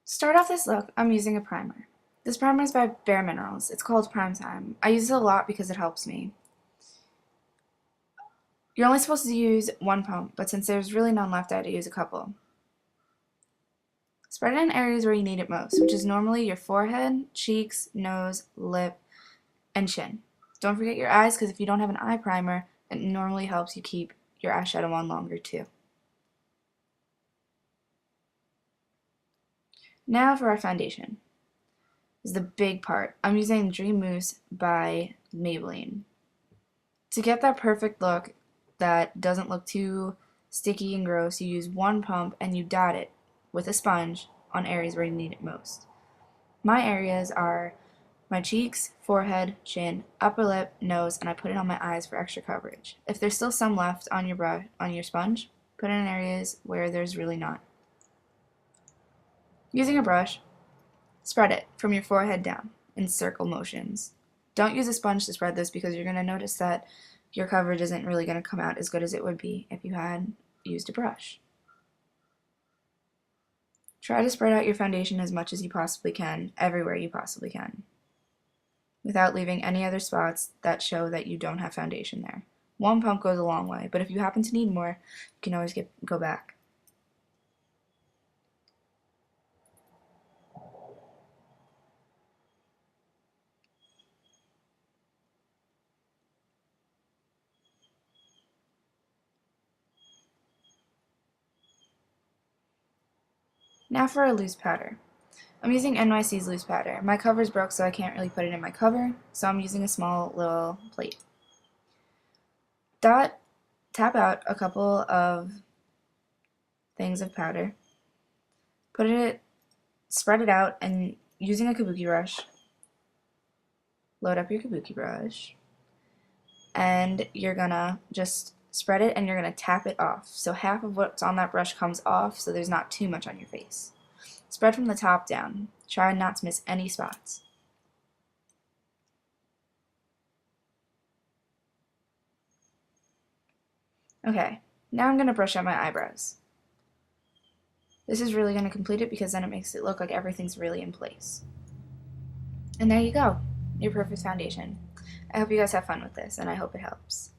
To start off this look, I'm using a primer. This primer is by Bare Minerals. It's called Prime Time. I use it a lot because it helps me. You're only supposed to use one pump, but since there's really none left, I had to use a couple. Spread it in areas where you need it most, which is normally your forehead, cheeks, nose, lip, and chin. Don't forget your eyes, because if you don't have an eye primer, it normally helps you keep your eyeshadow on longer too. Now for our foundation. This is the big part. I'm using Dream Mousse by Maybelline. To get that perfect look that doesn't look too sticky and gross, you use one pump and you dot it with a sponge on areas where you need it most. My areas are my cheeks, forehead, chin, upper lip, nose, and I put it on my eyes for extra coverage. If there's still some left on your sponge, put it in areas where there's really not. Using a brush, spread it from your forehead down in circle motions. Don't use a sponge to spread this because you're going to notice that your coverage isn't really going to come out as good as it would be if you had used a brush. Try to spread out your foundation as much as you possibly can, everywhere you possibly can, without leaving any other spots that show that you don't have foundation there. One pump goes a long way, but if you happen to need more, you can always go back. Now for a loose powder. I'm using NYC's loose powder. My cover's broke, so I can't really put it in my cover, so I'm using a small little plate. Tap out a couple of things of powder, spread it out, and using a kabuki brush, load up your kabuki brush, and you're gonna just spread it and you're gonna tap it off. So half of what's on that brush comes off, so there's not too much on your face. Spread from the top down. Try not to miss any spots. Okay, now I'm gonna brush out my eyebrows. This is really gonna complete it because then it makes it look like everything's really in place. And there you go, your perfect foundation. I hope you guys have fun with this, and I hope it helps.